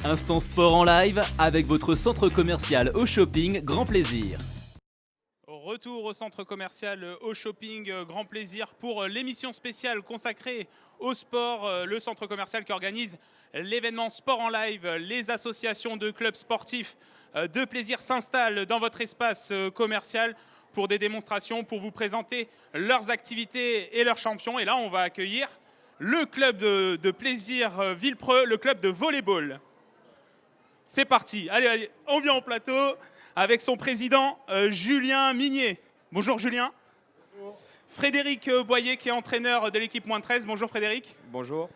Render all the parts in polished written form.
Instant sport en live avec votre centre commercial au shopping Grand Plaisir. Retour au centre commercial au shopping Grand Plaisir pour l'émission spéciale consacrée au sport. Le centre commercial qui organise l'événement sport en live. Les associations de clubs sportifs de plaisir s'installent dans votre espace commercial pour des démonstrations, pour vous présenter leurs activités et leurs champions. Et là, on va accueillir le club de plaisir Villepreux, le club de volleyball. C'est parti, allez, on vient en plateau avec son président Julien Mignet. Bonjour Julien. Bonjour. Frédéric Boyer qui est entraîneur de l'équipe -13. Bonjour Frédéric. Bonjour.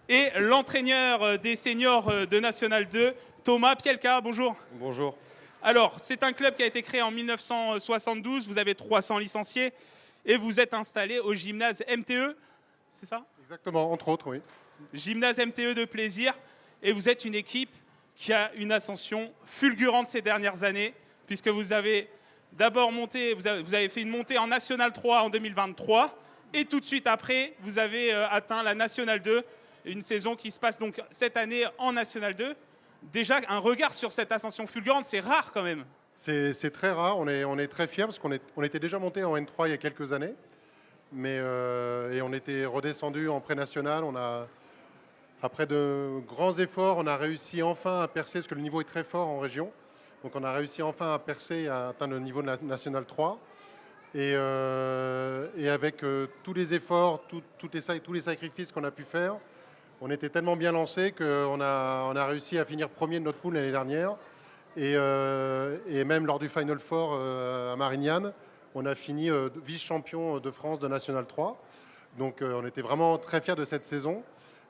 Et l'entraîneur des seniors de National 2, Thomas Pielka. Bonjour. Bonjour. Alors, c'est un club qui a été créé en 1972. Vous avez 300 licenciés et vous êtes installé au gymnase MTE, c'est ça? Exactement, entre autres, oui. Gymnase MTE de plaisir. Et vous êtes une équipe qui a une ascension fulgurante ces dernières années, puisque vous avez d'abord monté, vous avez fait une montée en National 3 en 2023, et tout de suite après, vous avez atteint la National 2, une saison qui se passe donc cette année en National 2. Déjà, un regard sur cette ascension fulgurante, c'est rare quand même. C'est très rare, on est très fiers, parce qu'on était déjà monté en N3 il y a quelques années, et on était redescendu en pré-national. Après de grands efforts, on a réussi enfin à percer, parce que le niveau est très fort en région. Donc on a réussi enfin à percer et à atteindre le niveau de la National 3. Et avec tous les efforts, tous les sacrifices qu'on a pu faire, on était tellement bien lancé qu'on a réussi à finir premier de notre poule l'année dernière. Et même lors du Final Four à Marignane, on a fini vice-champion de France de National 3. Donc on était vraiment très fiers de cette saison.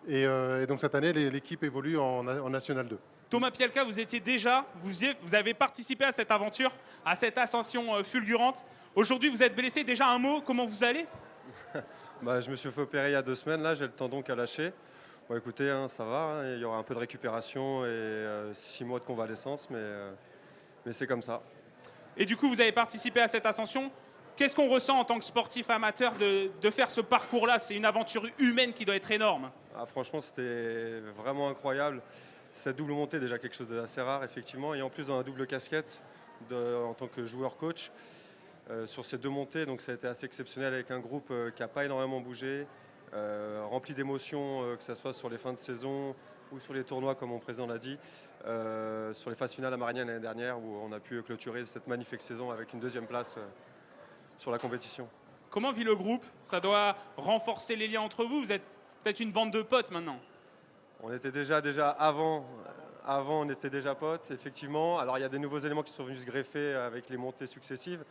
Et donc cette année, l'équipe évolue en National 2. Thomas Pielka, vous avez participé à cette aventure, à cette ascension fulgurante. Aujourd'hui, vous êtes blessé. Déjà un mot, comment vous allez? Je me suis fait opérer il y a 2 semaines, là j'ai le tendon qui a lâché. Bon écoutez, ça va, il y aura un peu de récupération et 6 mois de convalescence, mais c'est comme ça. Et du coup, vous avez participé à cette ascension. Qu'est-ce qu'on ressent en tant que sportif amateur de faire ce parcours-là? C'est une aventure humaine qui doit être énorme. Franchement, c'était vraiment incroyable. Cette double montée, déjà quelque chose d'assez rare, effectivement. Et en plus, dans la double casquette en tant que joueur-coach, sur ces 2 montées, donc ça a été assez exceptionnel avec un groupe qui n'a pas énormément bougé, rempli d'émotions, que ce soit sur les fins de saison ou sur les tournois, comme mon président l'a dit, sur les phases finales à Marignane l'année dernière, où on a pu clôturer cette magnifique saison avec une 2e place sur la compétition. Comment vit le groupe? Ça doit renforcer les liens entre vous. Vous êtes peut-être une bande de potes maintenant. On était déjà avant on était déjà potes, effectivement. Alors il y a des nouveaux éléments qui sont venus se greffer avec les montées successives.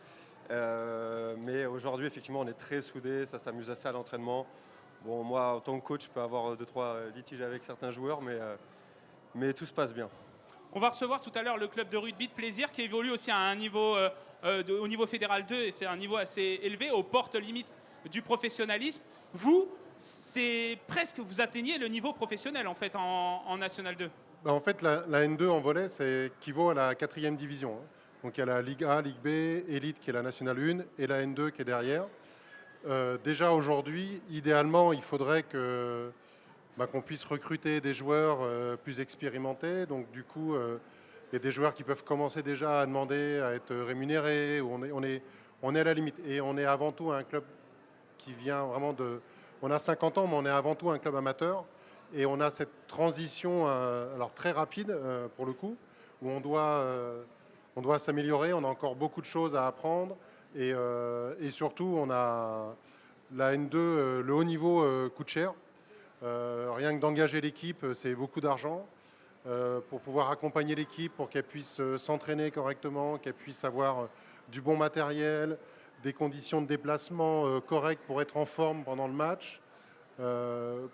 Mais aujourd'hui, effectivement, on est très soudés, ça s'amuse assez à l'entraînement. Bon, moi, en tant que coach, je peux avoir 2-3 litiges avec certains joueurs, mais tout se passe bien. On va recevoir tout à l'heure le club de rugby de plaisir qui évolue aussi à un niveau, au niveau fédéral 2, et c'est un niveau assez élevé, aux portes limites du professionnalisme. Vous, c'est presque, vous atteignez le niveau professionnel en fait en National 2. En fait, la N2 en volley, c'est équivaut à la 4e division. Donc il y a la Ligue A, Ligue B, Elite qui est la National 1 et la N2 qui est derrière. Déjà aujourd'hui, idéalement, il faudrait qu'on puisse recruter des joueurs plus expérimentés. Donc du coup, il y a des joueurs qui peuvent commencer déjà à demander à être rémunérés. On est à la limite. Et on est avant tout un club qui vient vraiment de... On a 50 ans, mais on est avant tout un club amateur. Et on a cette transition alors très rapide, pour le coup, où on doit s'améliorer. On a encore beaucoup de choses à apprendre. Et surtout, on a la N2, le haut niveau coûte cher. Rien que d'engager l'équipe, c'est beaucoup d'argent. Pour pouvoir accompagner l'équipe, pour qu'elle puisse s'entraîner correctement, qu'elle puisse avoir du bon matériel, des conditions de déplacement correctes pour être en forme pendant le match.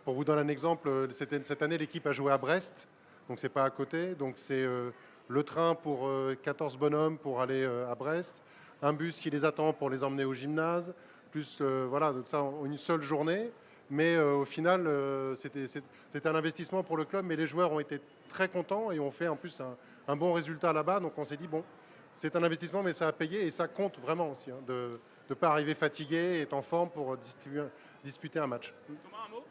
Pour vous donner un exemple, cette année, l'équipe a joué à Brest, donc c'est pas à côté. Donc c'est le train pour 14 bonhommes pour aller à Brest, un bus qui les attend pour les emmener au gymnase, plus voilà, donc ça en une seule journée. Mais au final, c'était un investissement pour le club, mais les joueurs ont été très contents et ont fait en plus un bon résultat là-bas. Donc on s'est dit, bon, c'est un investissement, mais ça a payé et ça compte vraiment aussi, hein, de ne pas arriver fatigué et être en forme pour disputer un match. Thomas, un mot?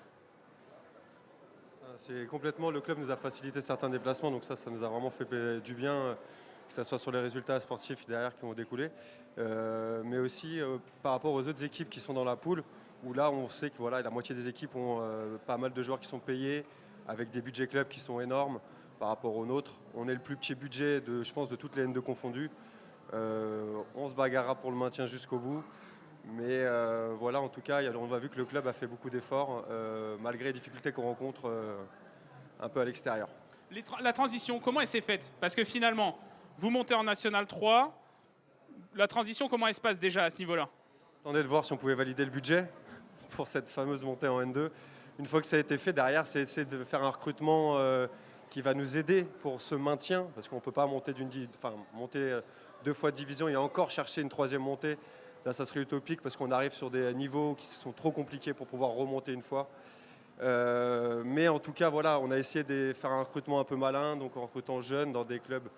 C'est complètement, le club nous a facilité certains déplacements, donc ça nous a vraiment fait du bien, que ce soit sur les résultats sportifs derrière qui vont découler, mais aussi par rapport aux autres équipes qui sont dans la poule, où là on sait que voilà, la moitié des équipes ont pas mal de joueurs qui sont payés, avec des budgets clubs qui sont énormes par rapport aux nôtres. On est le plus petit budget, je pense, de toutes les N2 confondues. On se bagarrera pour le maintien jusqu'au bout. Mais voilà, en tout cas, on a vu que le club a fait beaucoup d'efforts, malgré les difficultés qu'on rencontre un peu à l'extérieur. La transition, comment elle s'est faite? Parce que finalement, vous montez en National 3. La transition, comment elle se passe déjà à ce niveau-là? Attendez de voir si on pouvait valider le budget pour cette fameuse montée en N2. Une fois que ça a été fait, derrière, c'est essayer de faire un recrutement qui va nous aider pour ce maintien, parce qu'on ne peut pas monter monter 2 fois de division et encore chercher une 3e montée. Là, ça serait utopique parce qu'on arrive sur des niveaux qui sont trop compliqués pour pouvoir remonter une fois. Mais en tout cas, voilà, on a essayé de faire un recrutement un peu malin, donc en recrutant jeunes dans des clubs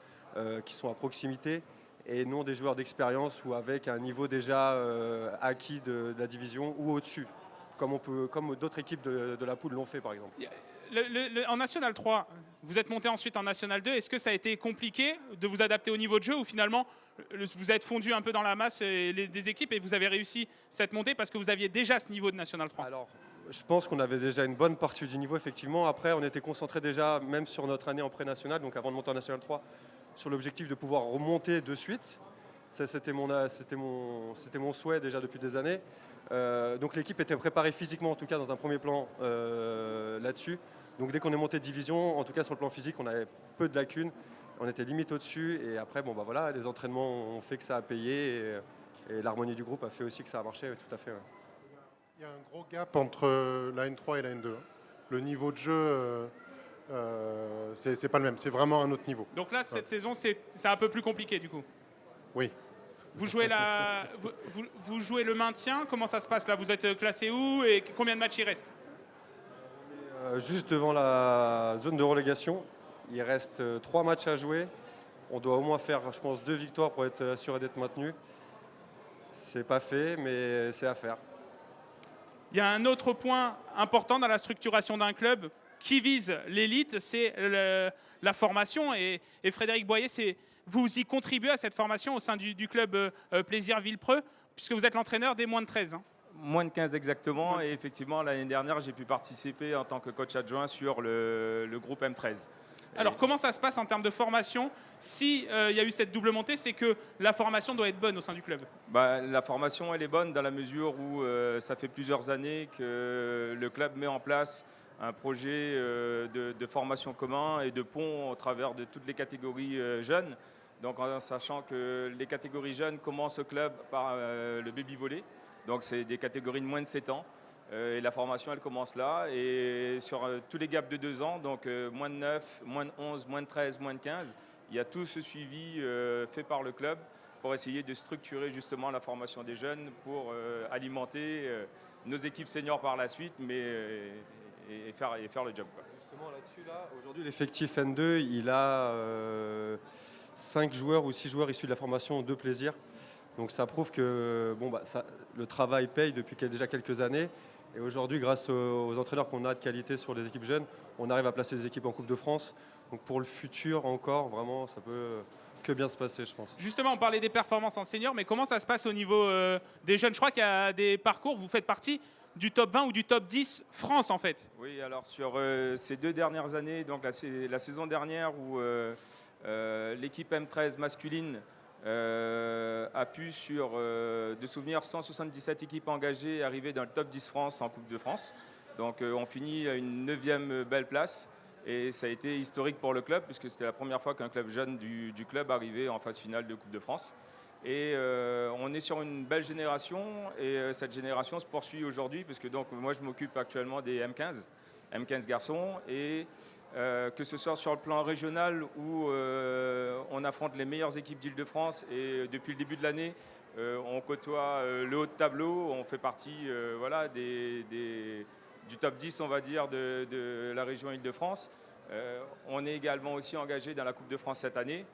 qui sont à proximité et non des joueurs d'expérience ou avec un niveau déjà acquis de la division ou au-dessus, comme d'autres équipes de la poule l'ont fait par exemple. En National 3, vous êtes monté ensuite en National 2. Est-ce que ça a été compliqué de vous adapter au niveau de jeu ou finalement vous êtes fondu un peu dans la masse des équipes et vous avez réussi cette montée parce que vous aviez déjà ce niveau de National 3? Alors, je pense qu'on avait déjà une bonne partie du niveau, effectivement. Après, on était concentré déjà, même sur notre année en pré-national, donc avant de monter en National 3, sur l'objectif de pouvoir remonter de suite. Ça, c'était mon souhait déjà depuis des années. Donc l'équipe était préparée physiquement, en tout cas dans un premier plan là-dessus. Donc dès qu'on est monté de division, en tout cas sur le plan physique, on avait peu de lacunes. On était limite au-dessus. Et après, bon, bah voilà, les entraînements ont fait que ça a payé. Et l'harmonie du groupe a fait aussi que ça a marché, tout à fait. Ouais. Il y a un gros gap entre la N3 et la N2. Le niveau de jeu, c'est pas le même. C'est vraiment un autre niveau. Donc là, cette saison, c'est un peu plus compliqué du coup. Oui. Vous jouez, vous jouez le maintien. Comment ça se passe là? Vous êtes classé où et combien de matchs il reste? Juste devant la zone de relégation. Il reste 3 matchs à jouer. On doit au moins faire, je pense, 2 victoires pour être assuré d'être maintenu. C'est pas fait, mais c'est à faire. Il y a un autre point important dans la structuration d'un club qui vise l'élite, c'est la formation. Et Frédéric Boyer, vous y contribuez à cette formation au sein du club Plaisir Villepreux, puisque vous êtes l'entraîneur des moins de 13. Hein. Moins de 15 exactement. Et effectivement, l'année dernière, j'ai pu participer en tant que coach adjoint sur le groupe M13. Alors, comment ça se passe en termes de formation? S'il y a eu cette double montée, c'est que la formation doit être bonne au sein du club. La formation, elle est bonne dans la mesure où ça fait plusieurs années que le club met en place un projet de formation commun et de pont au travers de toutes les catégories jeunes. Donc, en sachant que les catégories jeunes commencent au club par le baby volley. Donc, c'est des catégories de moins de 7 ans. Et la formation, elle commence là. Et sur tous les gaps de 2 ans, donc moins de 9, moins de 11, moins de 13, moins de 15, il y a tout ce suivi fait par le club pour essayer de structurer justement la formation des jeunes pour alimenter nos équipes seniors par la suite, et faire le job. Quoi. Justement là-dessus, aujourd'hui, l'effectif N2, il a 5 joueurs ou 6 joueurs issus de la formation de Plaisir. Donc ça prouve que le travail paye depuis déjà quelques années. Et aujourd'hui, grâce aux entraîneurs qu'on a de qualité sur les équipes jeunes, on arrive à placer les équipes en Coupe de France. Donc pour le futur encore, vraiment, ça peut que bien se passer, je pense. Justement, on parlait des performances en senior, mais comment ça se passe au niveau des jeunes? Je crois qu'il y a des parcours, vous faites partie du top 20 ou du top 10 France en fait. Oui, alors sur ces 2 dernières années, donc la saison dernière où l'équipe M13 masculine a pu, de souvenir, 177 équipes engagées arriver dans le top 10 France en Coupe de France. Donc on finit à une 9e belle place et ça a été historique pour le club puisque c'était la première fois qu'un club jeune du club arrivait en phase finale de Coupe de France. Et on est sur une belle génération et cette génération se poursuit aujourd'hui puisque donc, moi je m'occupe actuellement des M15 garçons et que ce soit sur le plan régional où on affronte les meilleures équipes d'Île-de-France et depuis le début de l'année, on côtoie le haut de tableau, on fait partie du top 10 on va dire de la région Île-de-France. On est également aussi engagé dans la Coupe de France cette année.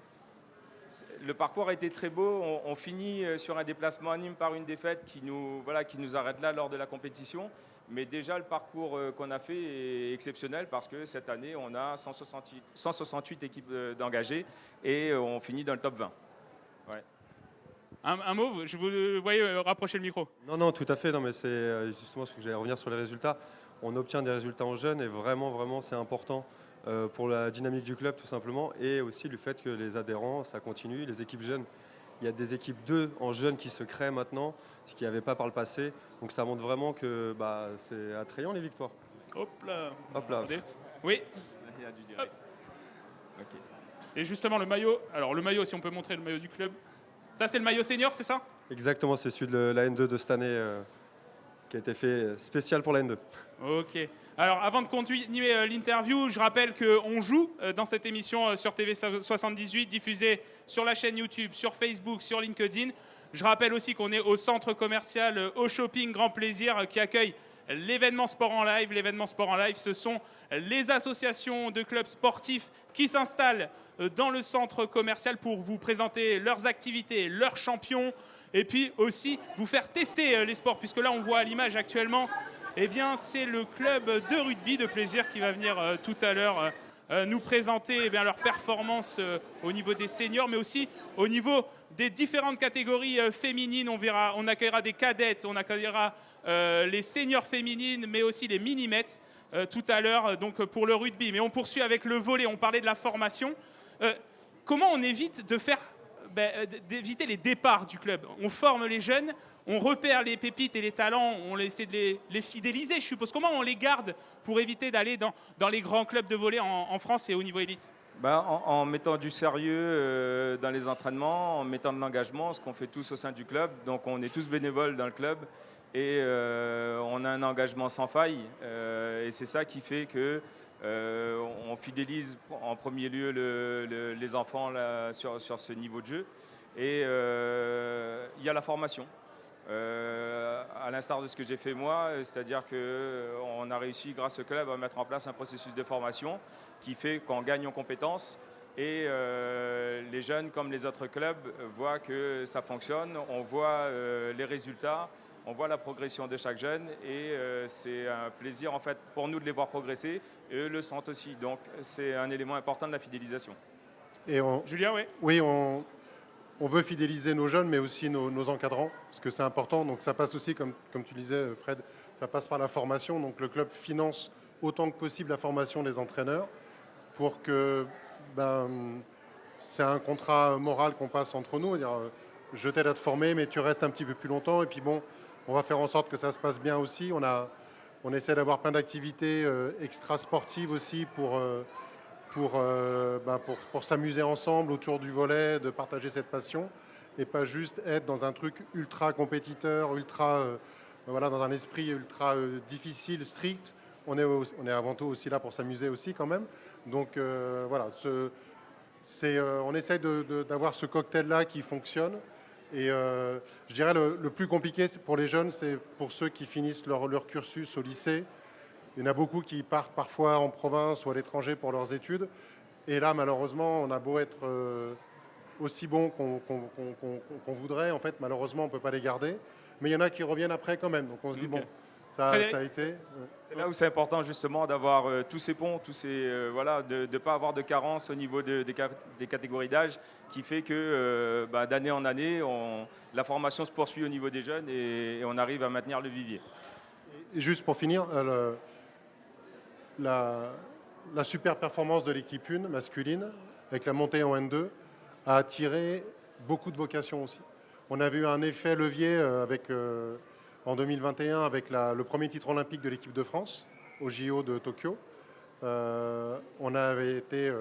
Le parcours a été très beau. On finit sur un déplacement à Nîmes par une défaite qui nous arrête là lors de la compétition. Mais déjà, le parcours qu'on a fait est exceptionnel parce que cette année, on a 168 équipes d'engagés et on finit dans le top 20. Ouais. Un mot, je vous voyais rapprocher le micro. Non, non, tout à fait. Non, mais c'est justement ce que j'allais revenir sur les résultats. On obtient des résultats en jeunes et vraiment, vraiment, c'est important pour la dynamique du club, tout simplement. Et aussi le fait que les adhérents, ça continue. Les équipes jeunes, il y a des équipes 2 en jeunes qui se créent maintenant, ce qu'il n'y avait pas par le passé. Donc ça montre vraiment que c'est attrayant les victoires. Hop là. Hop là. Attendez. Oui. Il y a du direct. Ok. Et justement, le maillot. Alors, le maillot, si on peut montrer le maillot du club. Ça, c'est le maillot senior, c'est ça? Exactement, c'est celui de la N2 de cette année qui a été fait spécial pour la N2. Ok. Alors, avant de continuer l'interview, je rappelle qu'on joue dans cette émission sur TV78, diffusée sur la chaîne YouTube, sur Facebook, sur LinkedIn. Je rappelle aussi qu'on est au centre commercial Au Shopping Grand Plaisir qui accueille l'événement Sport en Live. L'événement Sport en Live, ce sont les associations de clubs sportifs qui s'installent dans le centre commercial pour vous présenter leurs activités, leurs champions, et puis aussi vous faire tester les sports, puisque là on voit à l'image actuellement, eh bien c'est le club de rugby de Plaisir qui va venir tout à l'heure nous présenter eh bien, leurs performances au niveau des seniors, mais aussi au niveau des différentes catégories féminines. On accueillera des cadettes, on accueillera les seniors féminines, mais aussi les minimettes tout à l'heure donc pour le rugby. Mais on poursuit avec le volley, on parlait de la formation. Comment on évite d'éviter les départs du club? On forme les jeunes, on repère les pépites et les talents, on essaie de les fidéliser, je suppose. Comment on les garde pour éviter d'aller dans les grands clubs de volley en France et au niveau élite? En mettant du sérieux dans les entraînements, en mettant de l'engagement, ce qu'on fait tous au sein du club. Donc on est tous bénévoles dans le club et on a un engagement sans faille. Et c'est ça qui fait que on fidélise en premier lieu les enfants là, sur ce niveau de jeu. Et il y a la formation. À l'instar de ce que j'ai fait moi, c'est-à-dire qu'on a réussi grâce au club à mettre en place un processus de formation qui fait qu'on gagne en compétences et les jeunes comme les autres clubs voient que ça fonctionne, on voit les résultats, on voit la progression de chaque jeune et c'est un plaisir en fait pour nous de les voir progresser et eux le sentent aussi. Donc c'est un élément important de la fidélisation. Julien, oui. Oui, on veut fidéliser nos jeunes, mais aussi nos encadrants, parce que c'est important. Donc ça passe aussi, comme tu disais, Fred, ça passe par la formation. Donc le club finance autant que possible la formation des entraîneurs pour que c'est un contrat moral qu'on passe entre nous. C'est-à-dire, je t'aide à te former, mais tu restes un petit peu plus longtemps. Et puis bon, on va faire en sorte que ça se passe bien aussi. On essaie d'avoir plein d'activités extra-sportives aussi pour s'amuser ensemble autour du volley, de partager cette passion et pas juste être dans un truc ultra compétiteur, dans un esprit ultra difficile, strict. On est avant tout aussi là pour s'amuser aussi quand même. Donc on essaie d'avoir ce cocktail-là qui fonctionne. Et je dirais le plus compliqué pour les jeunes, c'est pour ceux qui finissent leur cursus au lycée. Il y en a beaucoup qui partent parfois en province ou à l'étranger pour leurs études. Et là, malheureusement, on a beau être aussi bon qu'on voudrait. En fait, malheureusement, on ne peut pas les garder. Mais il y en a qui reviennent après quand même. Donc on se dit, bon, ça a été... C'est là où c'est important justement d'avoir tous ces ponts, de ne pas avoir de carence au niveau des catégories d'âge qui fait que d'année en année, la formation se poursuit au niveau des jeunes et on arrive à maintenir le vivier. Et juste pour finir, la super performance de l'équipe 1 masculine, avec la montée en N2, a attiré beaucoup de vocations aussi. On a vu un effet levier en 2021 avec le premier titre olympique de l'équipe de France au JO de Tokyo. On avait été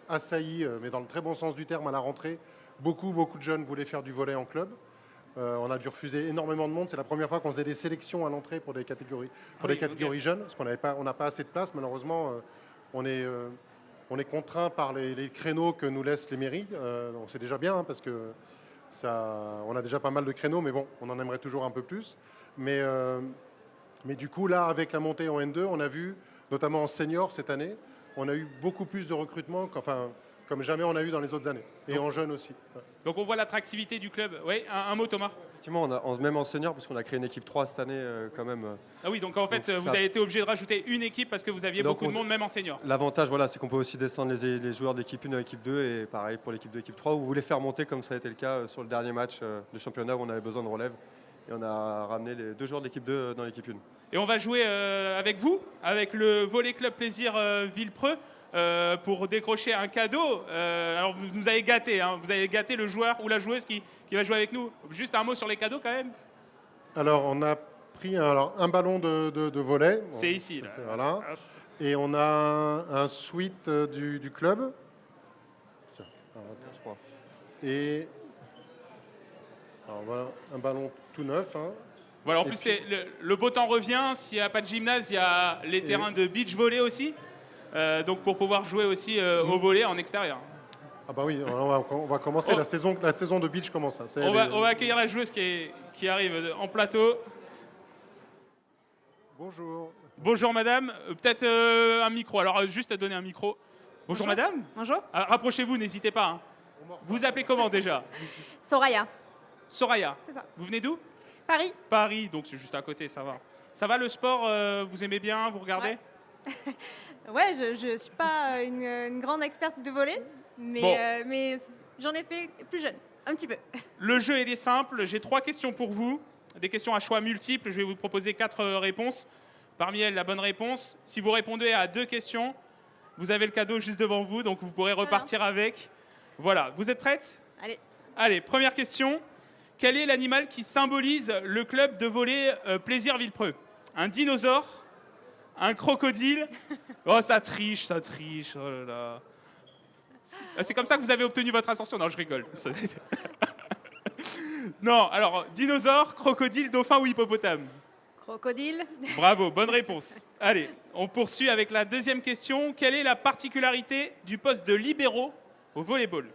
assaillis, mais dans le très bon sens du terme, à la rentrée. Beaucoup de jeunes voulaient faire du volley en club. On a dû refuser énormément de monde. C'est la première fois qu'on faisait des sélections à l'entrée pour des catégories, jeunes, parce qu'on n'a pas assez de place. Malheureusement, on est contraint par les créneaux que nous laissent les mairies. C'est déjà bien, parce que on a déjà pas mal de créneaux, mais bon, on en aimerait toujours un peu plus. Mais du coup, là, avec la montée en N2, on a vu, notamment en senior cette année, on a eu beaucoup plus de recrutement, comme comme jamais on a eu dans les autres années. Et en jeunes aussi. Ouais. Donc on voit l'attractivité du club. Oui, un mot Thomas. Effectivement, même en senior, parce qu'on a créé une équipe 3 cette année quand même. Ah oui, donc en fait, Donc vous ça- avez été obligé de rajouter une équipe parce que vous aviez Donc beaucoup de monde, même en senior. L'avantage, voilà, c'est qu'on peut aussi descendre les joueurs d'équipe 1 à l'équipe 2 et pareil pour l'équipe 2 équipe 3 où vous voulez faire monter comme ça a été le cas sur le dernier match de championnat où on avait besoin de relève et on a ramené les 2 joueurs de l'équipe 2 dans l'équipe 1. Et on va jouer avec vous, avec le Volley Club Plaisir Villepreux, pour décrocher un cadeau. Alors vous nous avez gâté, hein, vous avez gâté le joueur ou la joueuse qui va jouer avec nous. Juste un mot sur les cadeaux quand même. Alors, on a pris un ballon de volley. Bon, C'est ici, là. Voilà. Hop. Et on a un suite du club. Tiens, Je crois. et alors, voilà, un ballon tout neuf. Hein. Voilà, en Et plus puis- le beau temps revient. S'il n'y a pas de gymnase, il y a les terrains de beach volley aussi. Donc pour pouvoir jouer aussi au volley en extérieur. Ah bah oui, alors on va commencer, Oh. la saison de beach commence. Hein. On va accueillir la joueuse qui arrive en plateau. Bonjour. Bonjour madame, peut-être un micro. Alors juste à donner un micro. Bonjour madame. Bonjour, Ah, rapprochez-vous, n'hésitez pas. Hein. Vous appelez comment déjà? Soraya, Soraya. c'est ça. Vous venez d'où? Paris. Paris, donc c'est juste à côté, ça va. Ça va le sport, vous aimez bien, vous regardez? Ouais, je ne suis pas une grande experte de volley, mais j'en ai fait plus jeune, un petit peu. Le jeu il est simple, j'ai 3 questions pour vous, des questions à choix multiples, je vais vous proposer 4 réponses. Parmi elles, la bonne réponse. Si vous répondez à 2 questions, vous avez le cadeau juste devant vous, donc vous pourrez repartir avec. Voilà, vous êtes prête? Allez, Allez, première question. Quel est l'animal qui symbolise le club de volley Plaisir Villepreux? Un dinosaure? Un crocodile? Oh, ça triche, oh là là. C'est comme ça que vous avez obtenu votre ascension? Non, je rigole. Non, alors, dinosaure, crocodile, dauphin ou hippopotame? crocodile. Bravo, bonne réponse. Allez, on poursuit avec la deuxième question. Quelle est la particularité du poste de libéro au volleyball?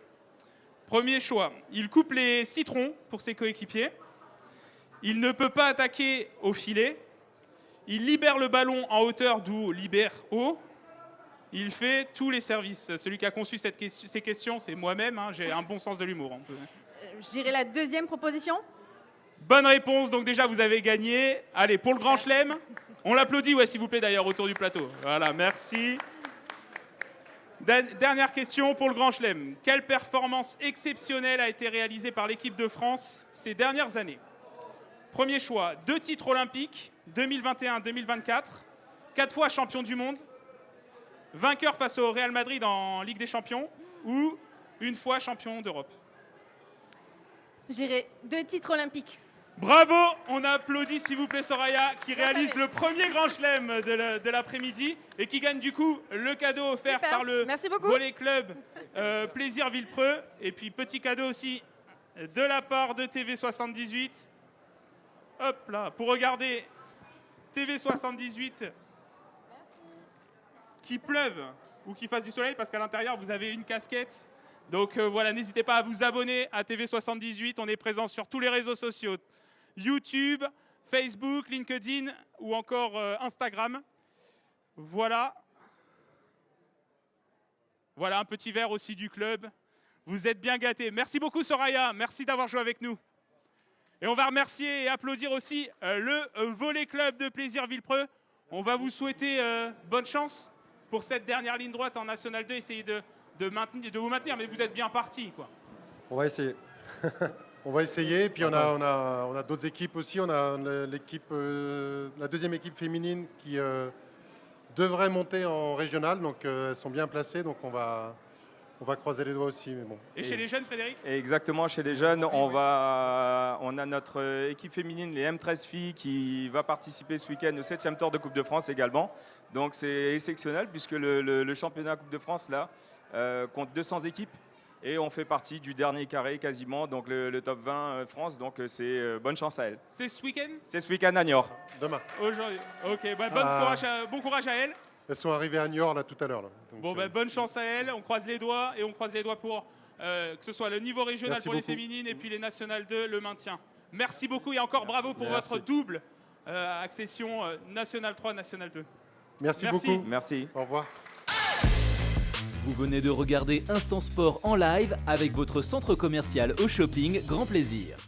Premier choix, il coupe les citrons pour ses coéquipiers. Il ne peut pas attaquer au filet. Il libère le ballon en hauteur, d'où libère haut. Il fait tous les services. Celui qui a conçu ces questions, c'est moi-même. Hein. J'ai un bon sens de l'humour. Hein. Je dirais la deuxième proposition. Bonne réponse, donc déjà vous avez gagné. Allez, pour le grand chelem, on l'applaudit, ouais, s'il vous plaît d'ailleurs, autour du plateau. Voilà, merci. Dernière question pour le grand chelem. Quelle performance exceptionnelle a été réalisée par l'équipe de France ces dernières années? Premier choix, 2 titres olympiques, 2021-2024, 4 fois champion du monde, vainqueur face au Real Madrid en Ligue des Champions ou une fois champion d'Europe. Je dirais 2 titres olympiques. Bravo, on applaudit s'il vous plaît Soraya qui réalise savais. le premier grand chelem de l'après-midi et qui gagne du coup le cadeau offert Super. par le Merci beaucoup. Volley Club Plaisir Villepreux. Et puis petit cadeau aussi de la part de TV78. Hop là, pour regarder TV78 qu'il pleuve ou qu'il fasse du soleil parce qu'à l'intérieur vous avez une casquette. Donc voilà, n'hésitez pas à vous abonner à TV78. On est présent sur tous les réseaux sociaux. YouTube, Facebook, LinkedIn ou encore Instagram. Voilà. Voilà un petit verre aussi du club. Vous êtes bien gâtés. Merci beaucoup Soraya. Merci d'avoir joué avec nous. Et on va remercier et applaudir aussi le Volley Club de Plaisir Villepreux. On va vous souhaiter bonne chance pour cette dernière ligne droite en National 2. Essayez de vous maintenir, mais vous êtes bien parti, quoi. On va essayer. On va essayer. Puis on a d'autres équipes aussi. On a l'équipe, la deuxième équipe féminine qui devrait monter en régional. Donc elles sont bien placées. Donc on va croiser les doigts aussi. Mais bon. Et chez les jeunes, Frédéric? Exactement, chez les jeunes, on a notre équipe féminine, les M13 filles, qui va participer ce week-end au 7e tour de Coupe de France également. Donc c'est exceptionnel puisque le championnat Coupe de France là compte 200 équipes et on fait partie du dernier carré quasiment, donc le top 20 France. Donc c'est bonne chance à elles. C'est ce week-end? C'est ce week-end à Niort. Demain. Aujourd'hui. Ok, bah, bon courage à elle. Elles sont arrivées à Niort là tout à l'heure. Là. Donc, Bon, bah, bonne chance à elle. On croise les doigts et on croise les doigts pour que ce soit le niveau régional Merci pour beaucoup. les féminines et puis les nationales 2, le maintien. Merci beaucoup et encore bravo pour Merci. votre double accession National 3, National 2. merci Merci. beaucoup. Merci. Au revoir. Vous venez de regarder Instant Sport en live avec votre centre commercial au shopping Grand Plaisir.